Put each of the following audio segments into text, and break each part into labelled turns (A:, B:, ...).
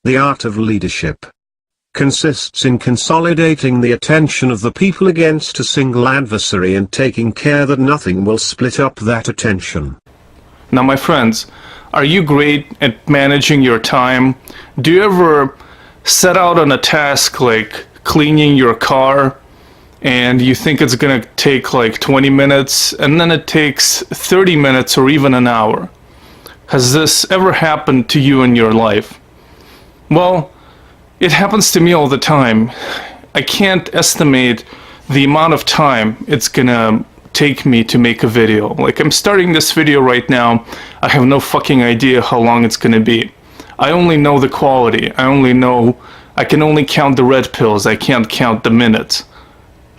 A: The art of leadership consists in consolidating the attention of the people against a single adversary and taking care that nothing will split up that attention.
B: Now, my friends, are you great at managing your time? Do you ever set out on a task like cleaning your car and you think it's gonna take like 20 minutes and then it takes 30 minutes or even an hour? Has this ever happened to you in your life? Well, it happens to me all the time. I can't estimate the amount of time it's gonna take me to make a video. Like, I'm starting this video right now, I have no fucking idea how long it's gonna be. I only know the quality. I can only count the red pills, I can't count the minutes.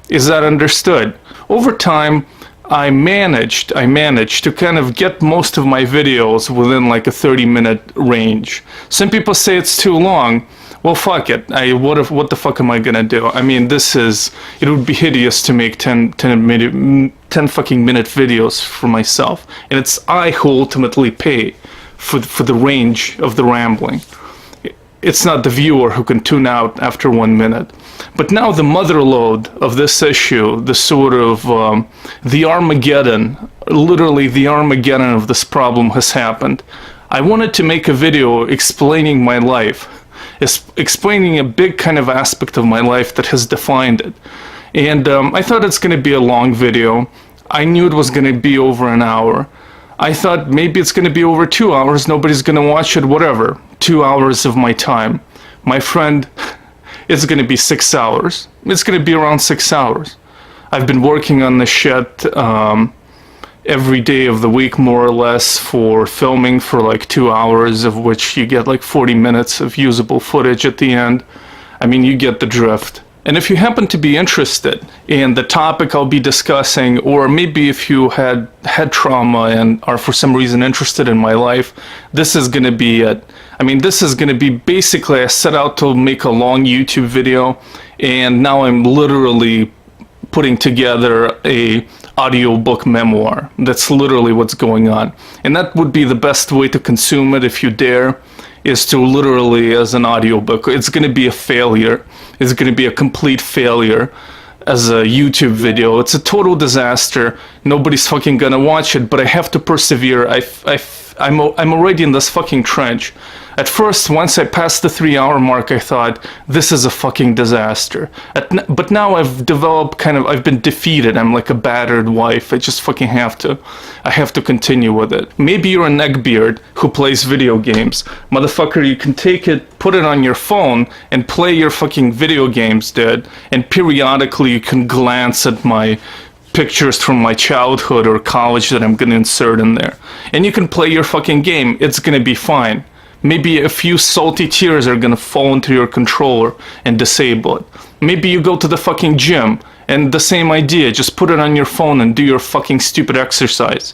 B: Is that understood? Over time, I managed to kind of get most of my videos within like a 30-minute range. Some people say it's too long. Well, fuck it. What the fuck am I gonna do? I mean, it would be hideous to make 10 fucking minute videos for myself. And it's I who ultimately pay for the range of the rambling. It's not the viewer who can tune out after 1 minute. But now the mother lode of this issue, the sort of, the Armageddon, literally the Armageddon of this problem has happened. I wanted to make a video explaining my life, explaining a big kind of aspect of my life that has defined it. And I thought it's going to be a long video. I knew it was going to be over an hour. I thought maybe it's going to be over 2 hours, nobody's going to watch it, whatever. 2 hours of my time. My friend, it's going to be 6 hours. It's going to be around 6 hours. I've been working on this shit every day of the week, more or less, for filming for like 2 hours, of which you get like 40 minutes of usable footage at the end. I mean, you get the drift. And if you happen to be interested in the topic I'll be discussing, or maybe if you had trauma and are for some reason interested in my life, this is going to be it. I mean, this is going to be basically, I set out to make a long YouTube video, and now I'm literally putting together a audiobook memoir. That's literally what's going on. And that would be the best way to consume it, if you dare, is to literally as an audiobook. It's going to be a failure. It's going to be a complete failure as a YouTube video. It's a total disaster. Nobody's fucking gonna watch it, but I have to persevere. I'm already in this fucking trench. At first, once I passed the 3-hour mark, I thought, this is a fucking disaster. But now I've developed I've been defeated. I'm like a battered wife. I just fucking have to continue with it. Maybe you're a neckbeard who plays video games. Motherfucker, you can take it, put it on your phone, and play your fucking video games, dude. And periodically you can glance at my pictures from my childhood or college that I'm gonna insert in there. And you can play your fucking game. It's gonna be fine. Maybe a few salty tears are gonna fall into your controller and disable it. Maybe you go to the fucking gym, and the same idea, just put it on your phone and do your fucking stupid exercise.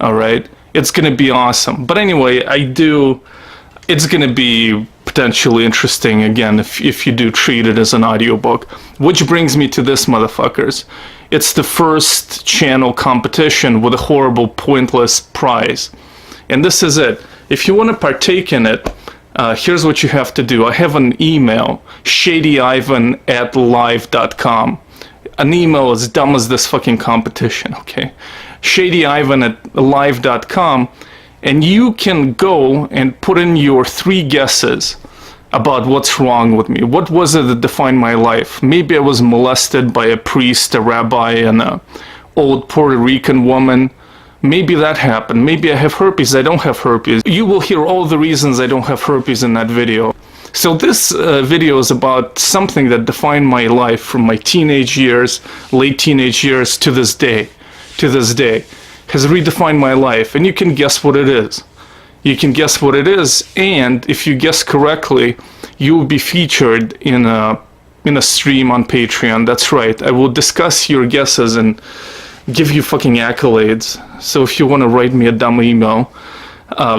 B: Alright? It's gonna be awesome. But anyway, it's gonna be potentially interesting, again, if you do treat it as an audiobook. Which brings me to this, motherfuckers. It's the first channel competition with a horrible, pointless prize. And this is it. If you want to partake in it, here's what you have to do. I have an email, shadyivan@live.com. An email as dumb as this fucking competition, okay? shadyivan@live.com, and you can go and put in your 3 guesses about what's wrong with me. What was it that defined my life? Maybe I was molested by a priest, a rabbi, and an old Puerto Rican woman. Maybe that happened. Maybe I have herpes. I don't have herpes. You will hear all the reasons I don't have herpes in that video. So this video is about something that defined my life from my teenage years, late teenage years to this day. To this day. Has redefined my life. And you can guess what it is. You can guess what it is, and if you guess correctly, you will be featured in a stream on Patreon. That's right. I will discuss your guesses and give you fucking accolades. So if you want to write me a dumb email,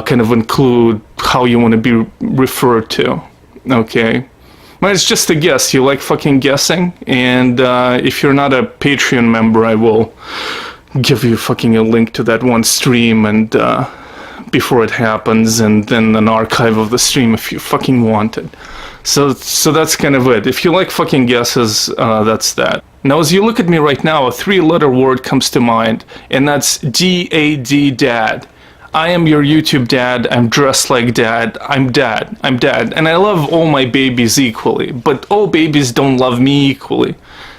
B: kind of include how you want to be referred to. Okay? But it's just a guess. You like fucking guessing? And if you're not a Patreon member, I will give you fucking a link to that one stream and before it happens, and then an archive of the stream if you fucking want it. So that's kind of it. If you like fucking guesses, that's that. Now, as you look at me right now, a 3-letter word comes to mind, and that's D-A-D, dad. I am your YouTube dad, I'm dressed like dad, I'm dad, and I love all my babies equally, but all babies don't love me equally.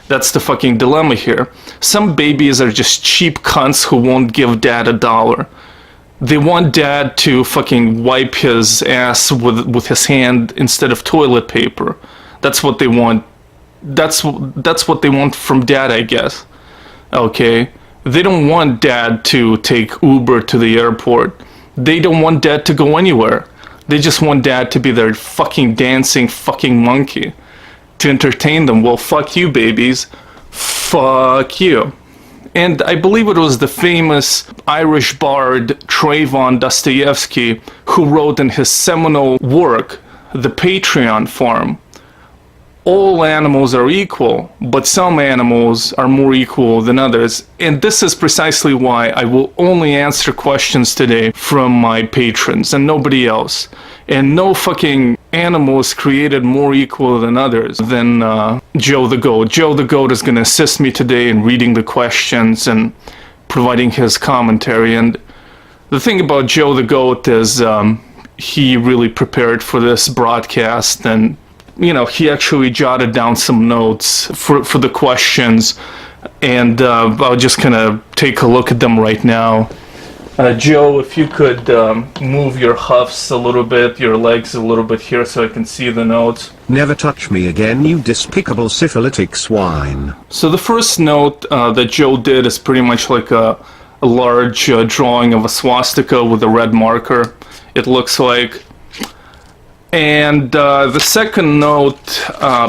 B: That's the fucking dilemma here. Some babies are just cheap cunts who won't give dad $1. They want dad to fucking wipe his ass with his hand instead of toilet paper. That's what they want. That's what they want from dad, I guess. Okay? They don't want dad to take Uber to the airport. They don't want dad to go anywhere. They just want dad to be their fucking dancing fucking monkey to entertain them. Well, fuck you, babies. Fuck you. And I believe it was the famous Irish bard Trayvon Dostoevsky who wrote in his seminal work, The Patreon Farm, all animals are equal, but some animals are more equal than others. And this is precisely why I will only answer questions today from my patrons and nobody else. And no fucking animal is created more equal than others than Joe the Goat. Joe the Goat is going to assist me today in reading the questions and providing his commentary. And the thing about Joe the Goat is he really prepared for this broadcast, and you know, he actually jotted down some notes for the questions, and I'll just kind of take a look at them right now. Joe, if you could move your huffs a little bit, your legs a little bit here so I can see the notes.
A: Never touch me again, you despicable syphilitic swine.
B: So the first note that Joe did is pretty much like a large drawing of a swastika with a red marker, it looks like. And the second note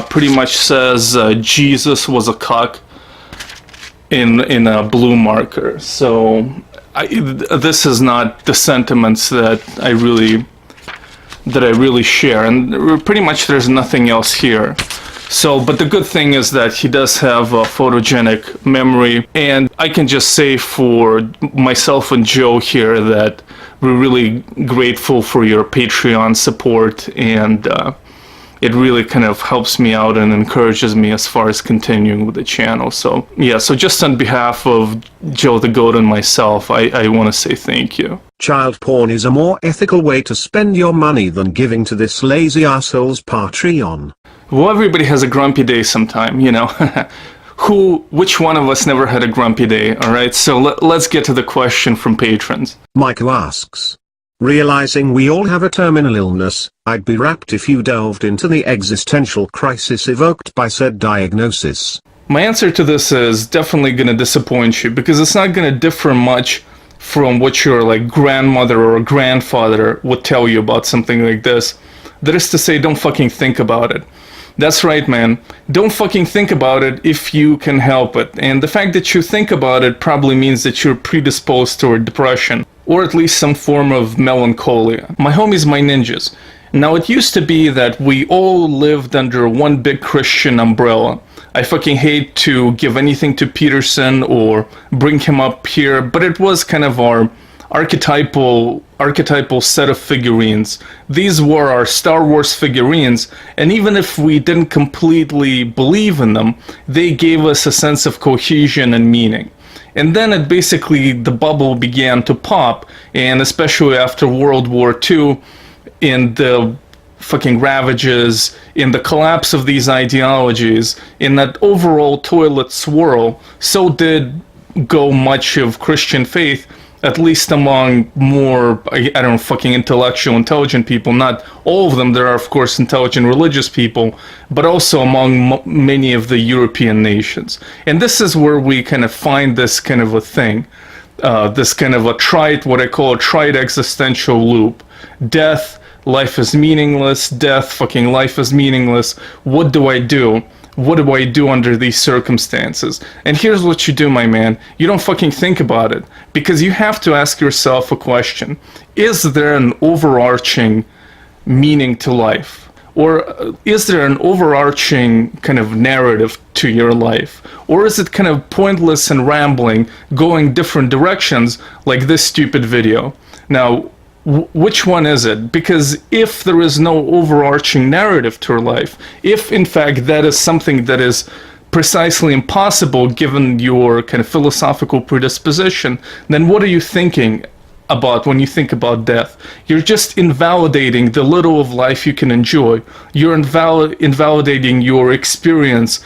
B: pretty much says Jesus was a cuck in a blue marker. So this is not the sentiments that I really share, and pretty much there's nothing else here. So, but the good thing is that he does have a photogenic memory, and I can just say for myself and Joe here that we're really grateful for your Patreon support, and it really kind of helps me out and encourages me as far as continuing with the channel. So yeah, so just on behalf of Joe the Goat and myself, I want to say thank you.
A: Child porn is a more ethical way to spend your money than giving to this lazy asshole's Patreon.
B: Well, everybody has a grumpy day sometime, you know. Which one of us never had a grumpy day, alright? So let's get to the question from patrons.
A: Micah asks, realizing we all have a terminal illness, I'd be rapt if you delved into the existential crisis evoked by said diagnosis.
B: My answer to this is definitely going to disappoint you, because it's not going to differ much from what your like grandmother or grandfather would tell you about something like this. That is to say, don't fucking think about it. That's right, man. Don't fucking think about it if you can help it. And the fact that you think about it probably means that you're predisposed toward depression, or at least some form of melancholia. My homies, my ninjas. Now, it used to be that we all lived under one big Christian umbrella. I fucking hate to give anything to Peterson or bring him up here, but it was kind of our archetypal set of figurines. These were our Star Wars figurines, and even if we didn't completely believe in them, they gave us a sense of cohesion and meaning. And then the bubble began to pop, and especially after World War II, in the fucking ravages, in the collapse of these ideologies, in that overall toilet swirl, so did go much of Christian faith, at least among more, I don't know, fucking intellectual, intelligent people. Not all of them. There are, of course, intelligent religious people, but also among many of the European nations. And this is where we kind of find this kind of a thing, this kind of what I call a trite existential loop. Death, life is meaningless. Death, fucking life is meaningless. What do I do? What do I do under these circumstances? And here's what you do, my man. You don't fucking think about it, because you have to ask yourself a question. Is there an overarching meaning to life? Or is there an overarching kind of narrative to your life? Or is it kind of pointless and rambling, going different directions like this stupid video? Now, Which one is it? Because if there is no overarching narrative to her life, if in fact that is something that is precisely impossible given your kind of philosophical predisposition, then what are you thinking about when you think about death? You're just invalidating the little of life you can enjoy. You're invalidating your experiences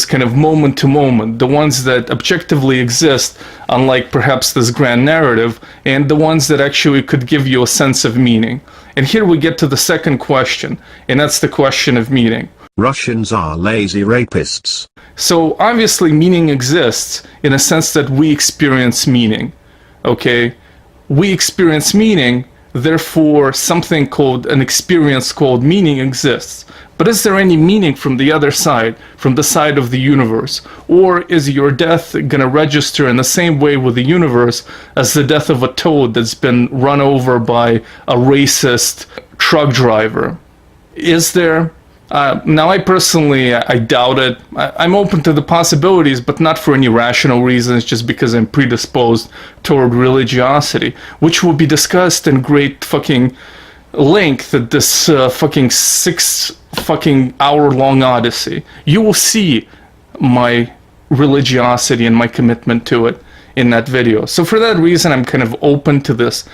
B: kind of moment to moment, the ones that objectively exist, unlike perhaps this grand narrative, and the ones that actually could give you a sense of meaning. And here we get to the second question, and that's the question of meaning.
A: Russians are lazy rapists.
B: So obviously meaning exists in a sense that we experience meaning. Okay? We experience meaning, therefore something called an experience called meaning exists. But is there any meaning from the other side, from the side of the universe? Or is your death going to register in the same way with the universe as the death of a toad that's been run over by a racist truck driver? Is there? Now, I personally, I doubt it. I'm open to the possibilities, but not for any rational reasons, just because I'm predisposed toward religiosity, which will be discussed in great fucking length at this fucking 6 fucking hour-long odyssey. You will see my religiosity and my commitment to it in that video. So for that reason, I'm kind of open to this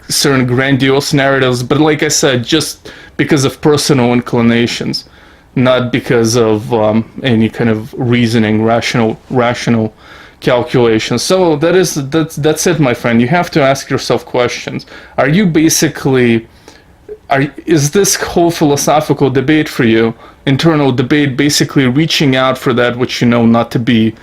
B: certain grandiose narratives, but like I said, just because of personal inclinations, not because of any kind of reasoning, rational calculation. So that's it, my friend. You have to ask yourself questions. Are you basically, is this whole philosophical debate for you, internal debate, basically reaching out for that which you know not to be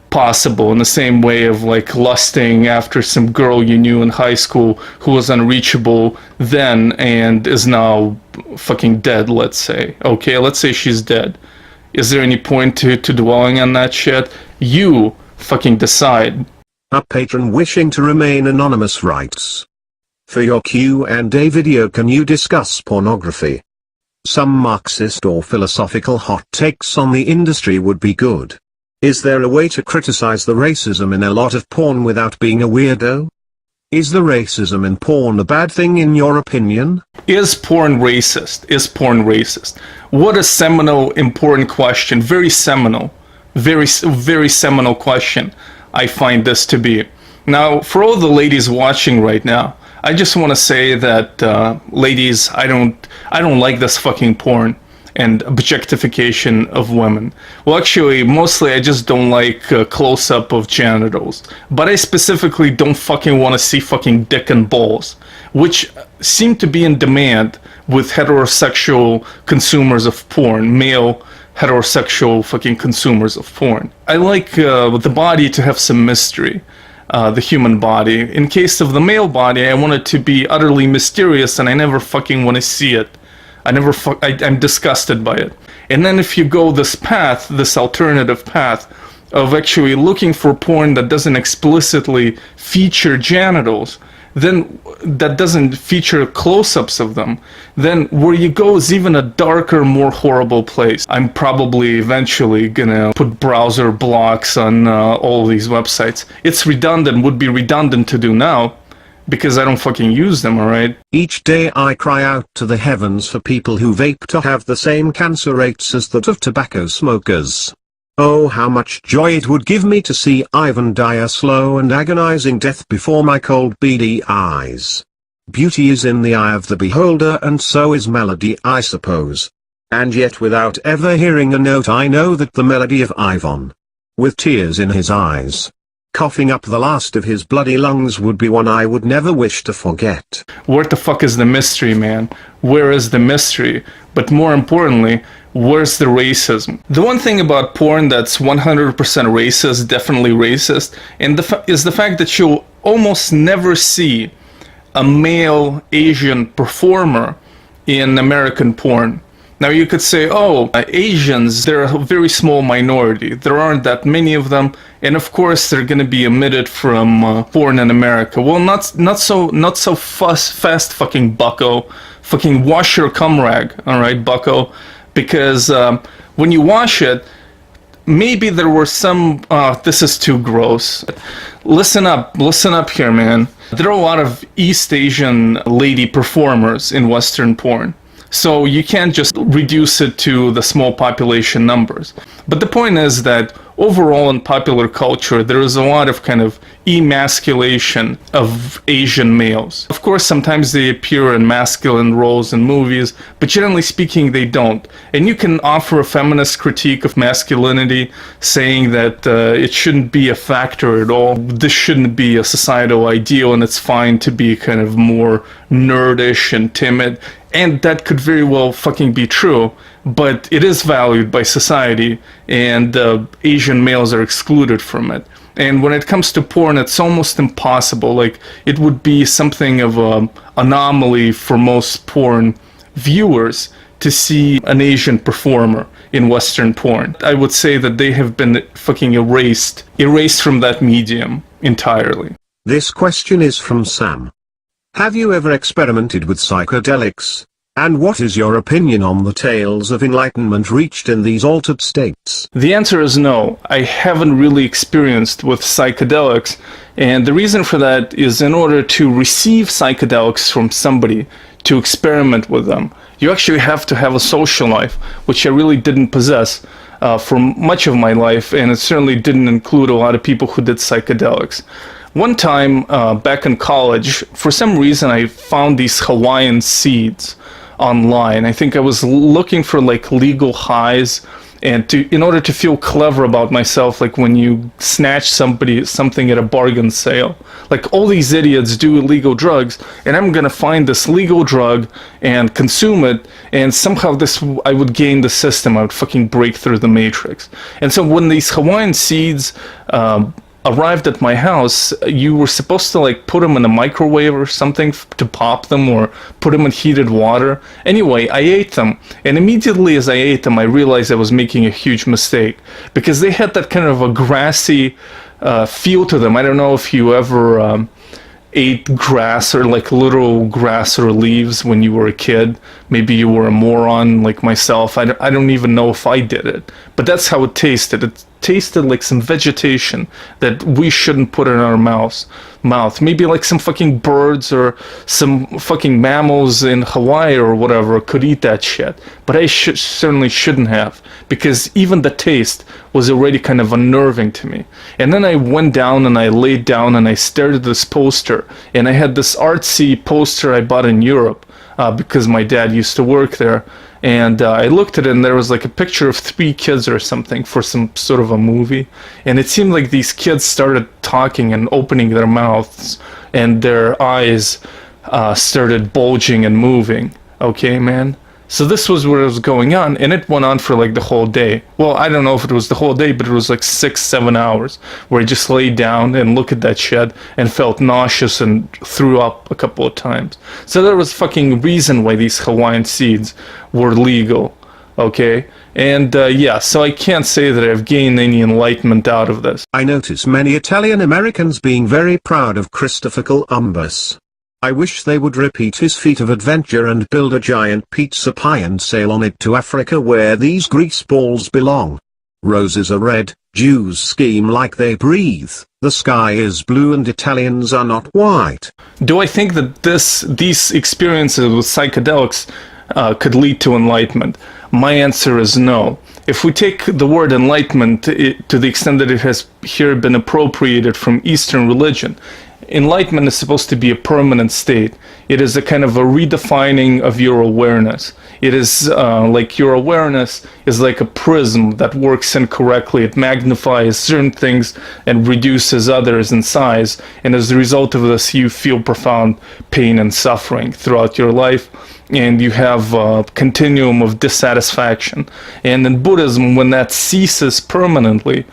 B: possible, in the same way of like lusting after some girl you knew in high school who was unreachable then and is now fucking dead, let's say. Okay, let's say she's dead. Is there any point to dwelling on that shit? You fucking decide.
A: A patron wishing to remain anonymous writes, for your Q&A video, can you discuss pornography? Some Marxist or philosophical hot takes on the industry would be good. Is there a way to criticize the racism in a lot of porn without being a weirdo? Is the racism in porn a bad thing in your opinion?
B: Is porn racist? Is porn racist? What a seminal, important question. Very seminal. Very seminal question I find this to be. Now, for all the ladies watching right now, I just want to say that, ladies, I don't like this fucking porn and objectification of women. Well, actually, mostly I just don't like close-up of genitals. But I specifically don't fucking want to see fucking dick and balls, which seem to be in demand with heterosexual consumers of porn, male heterosexual fucking consumers of porn. I like the body to have some mystery. The human body. In case of the male body, I want it to be utterly mysterious, and I never fucking want to see it. I'm disgusted by it. And then if you go this path, this alternative path of actually looking for porn that doesn't explicitly feature genitals, then that doesn't feature close-ups of them, then where you go is even a darker, more horrible place. I'm probably eventually gonna put browser blocks on all these websites. It's redundant, would be redundant to do now, because I don't fucking use them, alright?
A: Each day I cry out to the heavens for people who vape to have the same cancer rates as that of tobacco smokers. Oh, how much joy it would give me to see Ivan die a slow and agonizing death before my cold beady eyes. Beauty is in the eye of the beholder, and so is melody, I suppose. And yet without ever hearing a note, I know that the melody of Ivan, with tears in his eyes, coughing up the last of his bloody lungs, would be one I would never wish to forget.
B: Where the fuck is the mystery, man? Where is the mystery? But more importantly, where's the racism? The one thing about porn that's 100% racist, definitely racist, and is the fact that you'll almost never see a male Asian performer in American porn. Now you could say, oh, Asians, they're a very small minority. There aren't that many of them, and of course they're going to be omitted from porn in America. Well, not so fast, fucking bucko. Fucking wash your cum rag, all right, bucko, because when you wash it, maybe there were some. This is too gross. Listen up here, man. There are a lot of East Asian lady performers in Western porn. So you can't just reduce it to the small population numbers. But the point is that overall in popular culture, there is a lot of kind of emasculation of Asian males. Of course, sometimes they appear in masculine roles in movies, but generally speaking, they don't. And you can offer a feminist critique of masculinity, saying that it shouldn't be a factor at all. This shouldn't be a societal ideal, and it's fine to be kind of more nerdish and timid. And that could very well fucking be true, but it is valued by society, and Asian males are excluded from it. And when it comes to porn, it's almost impossible. Like, it would be something of an anomaly for most porn viewers to see an Asian performer in Western porn. I would say that they have been fucking erased from that medium entirely.
A: This question is from Sam. Have you ever experimented with psychedelics? And what is your opinion on the tales of enlightenment reached in these altered states?
B: The answer is no. I haven't really experienced with psychedelics, and the reason for that is in order to receive psychedelics from somebody, to experiment with them, you actually have to have a social life, which I really didn't possess for much of my life, and it certainly didn't include a lot of people who did psychedelics. One time, back in college, for some reason I found these Hawaiian seeds online. I think I was looking for like legal highs, and in order to feel clever about myself, like when you snatch something at a bargain sale. Like, all these idiots do illegal drugs, and I'm gonna find this legal drug and consume it, and somehow I would gain the system. I would fucking break through the matrix. And so when these Hawaiian seeds arrived at my house, you were supposed to like put them in a microwave or something to pop them, or put them in heated water. Anyway, I ate them, and immediately as I ate them, I realized I was making a huge mistake, because they had that kind of a grassy feel to them. I don't know if you ever ate grass, or like literal grass or leaves when you were a kid. Maybe you were a moron like myself. I don't even know if I did it, but that's how it tasted. It tasted like some vegetation that we shouldn't put in our mouth. Maybe like some fucking birds or some fucking mammals in Hawaii or whatever could eat that shit, but I certainly shouldn't have, because even the taste was already kind of unnerving to me. And then I went down and I laid down and I stared at this poster, and I had this artsy poster I bought in Europe because my dad used to work there. And I looked at it, and there was like a picture of 3 kids or something for some sort of a movie. And it seemed like these kids started talking and opening their mouths, and their eyes started bulging and moving. Okay, man? So this was what was going on, and it went on for like the whole day. Well, I don't know if it was the whole day, but it was like 6-7 hours where I just laid down and looked at that shit and felt nauseous and threw up a couple of times. So there was fucking reason why these Hawaiian seeds were legal, okay? And yeah, so I can't say that I've gained any enlightenment out of this.
A: I notice many Italian Americans being very proud of Christopher Columbus. I wish they would repeat his feat of adventure and build a giant pizza pie and sail on it to Africa, where these grease balls belong. Roses are red, Jews scheme like they breathe, the sky is blue, and Italians are not white.
B: Do I think that these experiences with psychedelics could lead to enlightenment? My answer is no. If we take the word enlightenment to the extent that it has here been appropriated from Eastern religion, enlightenment is supposed to be a permanent state. It is a kind of a redefining of your awareness. It is like your awareness is like a prism that works incorrectly. It magnifies certain things and reduces others in size. And as a result of this, you feel profound pain and suffering throughout your life. And you have a continuum of dissatisfaction. And in Buddhism, when that ceases permanently,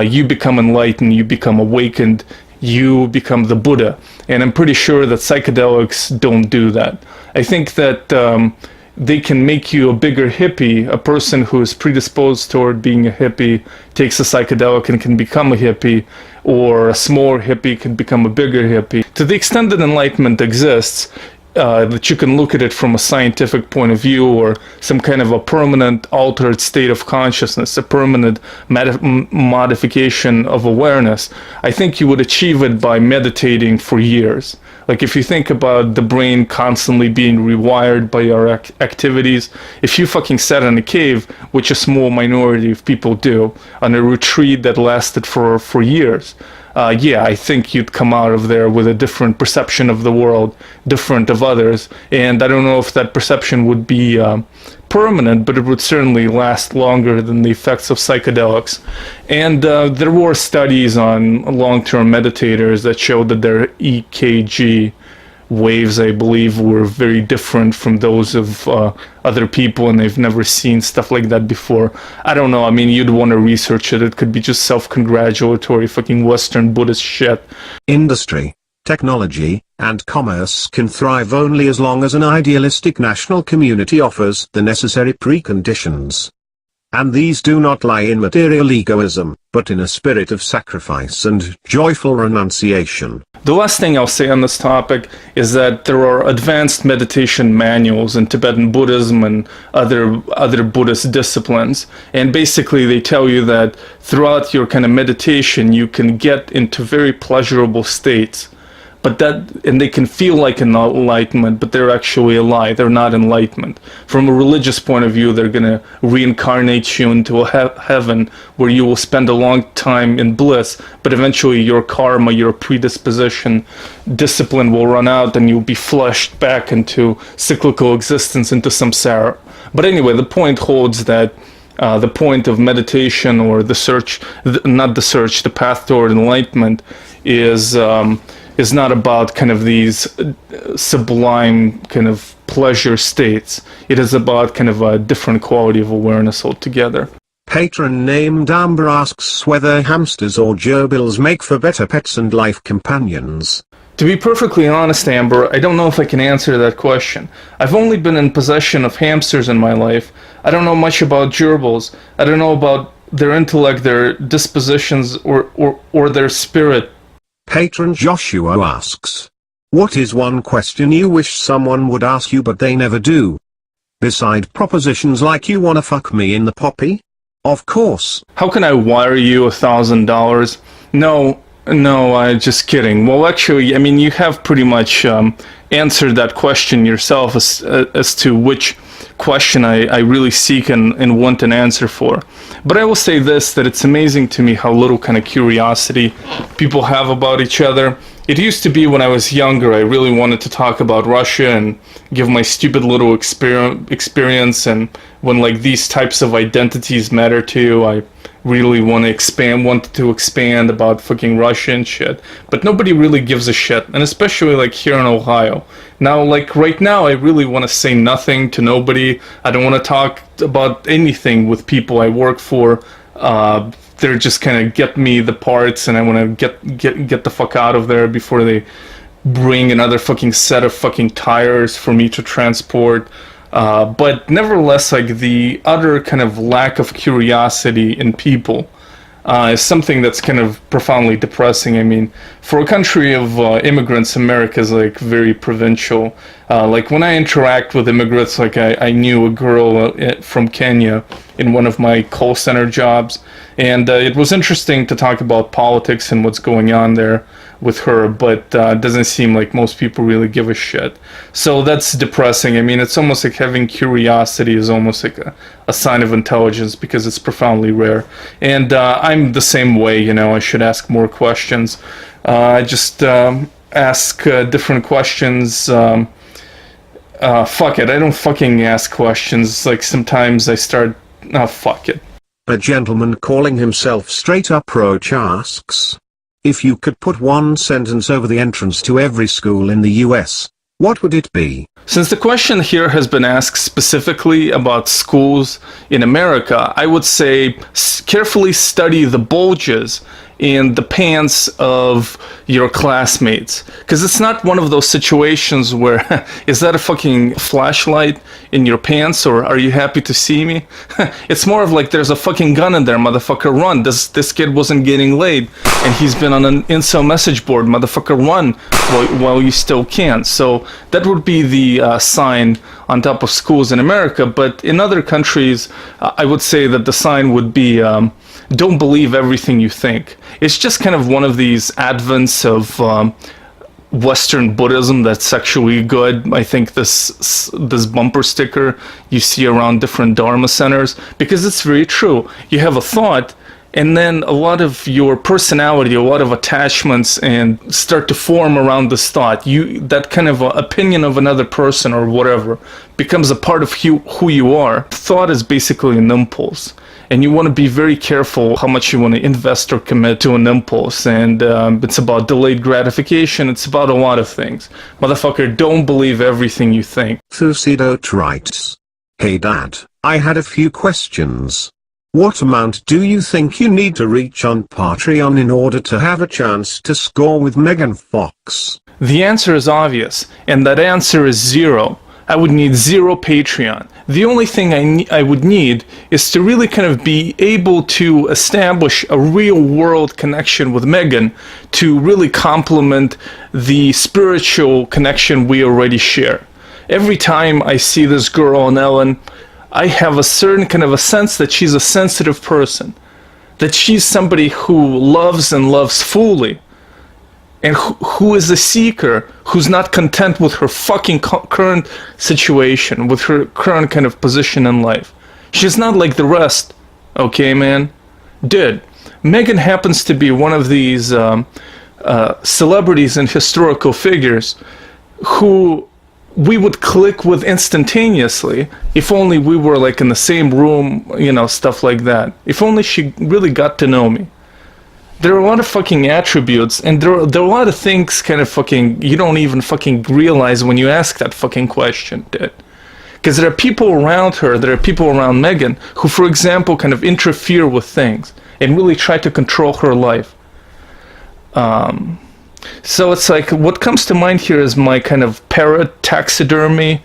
B: you become enlightened, you become awakened, you become the Buddha. And I'm pretty sure that psychedelics don't do that. I think that they can make you a bigger hippie. A person who is predisposed toward being a hippie takes a psychedelic and can become a hippie, or a smaller hippie can become a bigger hippie. To the extent that enlightenment exists, that you can look at it from a scientific point of view, or some kind of a permanent altered state of consciousness, a permanent modification of awareness. I think you would achieve it by meditating for years. Like if you think about the brain constantly being rewired by our activities, if you fucking sat in a cave, which a small minority of people do, on a retreat that lasted for years, yeah, I think you'd come out of there with a different perception of the world, different of others. And I don't know if that perception would be permanent, but it would certainly last longer than the effects of psychedelics. And there were studies on long-term meditators that showed that their EKG waves, I believe, were very different from those of other people, and they've never seen stuff like that before. I don't know, I mean, you'd want to research it. It could be just self-congratulatory fucking Western Buddhist shit.
A: Industry, technology, and commerce can thrive only as long as an idealistic national community offers the necessary preconditions. And these do not lie in material egoism, but in a spirit of sacrifice and joyful renunciation.
B: The last thing I'll say on this topic is that there are advanced meditation manuals in Tibetan Buddhism and other Buddhist disciplines. And basically they tell you that throughout your kind of meditation, you can get into very pleasurable states. And they can feel like enlightenment, but they're actually a lie. They're not enlightenment. From a religious point of view, they're going to reincarnate you into a heaven where you will spend a long time in bliss, but eventually your karma, your predisposition, discipline will run out and you'll be flushed back into cyclical existence, into samsara. But anyway, the point holds that the point of meditation, or the search, the path toward enlightenment is not about kind of these sublime kind of pleasure states. It is about kind of a different quality of awareness altogether.
A: Patron named Amber asks whether hamsters or gerbils make for better pets and life companions.
B: To be perfectly honest, Amber, I don't know if I can answer that question. I've only been in possession of hamsters in my life. I don't know much about gerbils. I don't know about their intellect, their dispositions, or their spirit.
A: Patron Joshua asks, what is one question you wish someone would ask you but they never do? Beside propositions like you wanna fuck me in the poppy? Of course.
B: How can I wire you $1,000? No, I'm just kidding. Well, actually, I mean, you have pretty much answered that question yourself as to which question I really seek and want an answer for. But I will say this, that it's amazing to me how little kind of curiosity people have about each other. It used to be when I was younger, I really wanted to talk about Russia and give my stupid little experience, and when like these types of identities matter to you, I really wanted to expand about fucking Russia and shit. But nobody really gives a shit, and especially like here in Ohio. Now, like right now, I really want to say nothing to nobody. I don't want to talk about anything with people I work for. They're just kind of get me the parts, and I want to get the fuck out of there before they bring another fucking set of fucking tires for me to transport. But nevertheless, like the utter kind of lack of curiosity in people is something that's kind of profoundly depressing. I mean, for a country of immigrants, America is like very provincial. Like when I interact with immigrants, like I knew a girl from Kenya in one of my call center jobs, and it was interesting to talk about politics and what's going on there with her, but it doesn't seem like most people really give a shit. So that's depressing. I mean, it's almost like having curiosity is almost like a sign of intelligence, because it's profoundly rare. And I'm the same way, you know, I should ask more questions. I just ask different questions. Fuck it, I don't fucking ask questions. Like sometimes I start, fuck it.
A: A gentleman calling himself Straight Up Roach asks, if you could put one sentence over the entrance to every school in the US, what would it be?
B: Since the question here has been asked specifically about schools in America, I would say carefully study the bulges in the pants of your classmates. Because it's not one of those situations where, is that a fucking flashlight in your pants, or are you happy to see me? It's more of like, there's a fucking gun in there, motherfucker, run. This kid wasn't getting laid, and he's been on an incel message board, motherfucker, run while you still can. So that would be the sign on top of schools in America. But in other countries, I would say that the sign would be, don't believe everything you think. It's just kind of one of these advents of Western Buddhism that's sexually good. I think this bumper sticker you see around different Dharma centers, because it's very true. You have a thought, and then a lot of your personality, a lot of attachments, and start to form around this thought. That kind of opinion of another person or whatever becomes a part of who you are. Thought is basically an impulse, and you want to be very careful how much you want to invest or commit to an impulse. And it's about delayed gratification. It's about a lot of things. Motherfucker, don't believe everything you think.
A: Thusidot writes, "Hey Dad, I had a few questions. What amount do you think you need to reach on Patreon in order to have a chance to score with Megan Fox?"
B: The answer is obvious, and that answer is 0. I would need 0 Patreon. The only thing I would need is to really kind of be able to establish a real world connection with Megan to really complement the spiritual connection we already share. Every time I see this girl on Ellen, I have a certain kind of a sense that she's a sensitive person, that she's somebody who loves and loves fully, and who is a seeker, who's not content with her fucking current situation, with her current kind of position in life. She's not like the rest, okay, man? Dude, Megan happens to be one of these celebrities and historical figures who we would click with instantaneously if only we were like in the same room, you know, stuff like that. If only she really got to know me. There are a lot of fucking attributes, and there are a lot of things kind of fucking you don't even fucking realize when you ask that fucking question, dude. Because there are people around her, there are people around Megan who, for example, kind of interfere with things and really try to control her life. So it's like, what comes to mind here is my kind of parrot taxidermy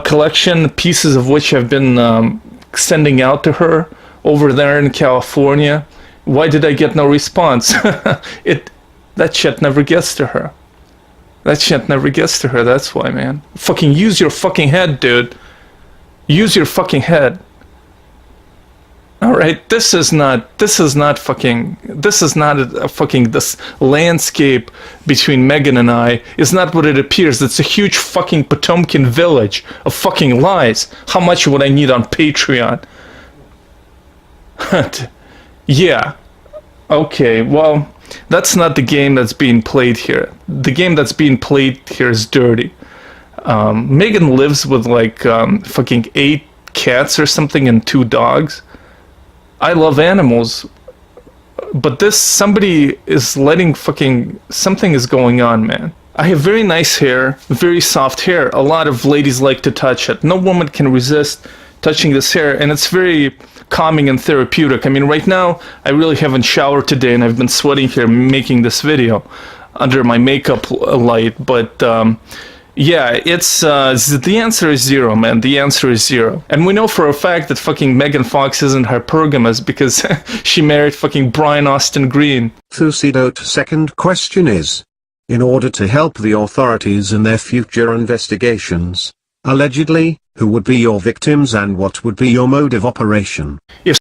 B: collection, pieces of which I've been sending out to her over there in California. Why did I get no response? That shit never gets to her. That shit never gets to her, that's why, man. Fucking use your fucking head, dude. Use your fucking head. Alright, this is not a fucking, this landscape between Megan and I is not what it appears. It's a huge fucking Potemkin village of fucking lies. How much would I need on Patreon? Yeah. Okay, well, that's not the game that's being played here. The game that's being played here is dirty. Megan lives with like fucking 8 cats or something and 2 dogs. I love animals, but somebody is letting something is going on, man. I have very nice hair, very soft hair. A lot of ladies like to touch it. No woman can resist touching this hair, and it's very calming and therapeutic. I mean, right now, I really haven't showered today, and I've been sweating here making this video under my makeup light, but yeah, it's the answer is 0, man. The answer is 0. And we know for a fact that fucking Megan Fox isn't hypergamous because she married fucking Brian Austin Green.
A: Thusidot's second question is, in order to help the authorities in their future investigations, allegedly, who would be your victims and what would be your mode of operation?
B: If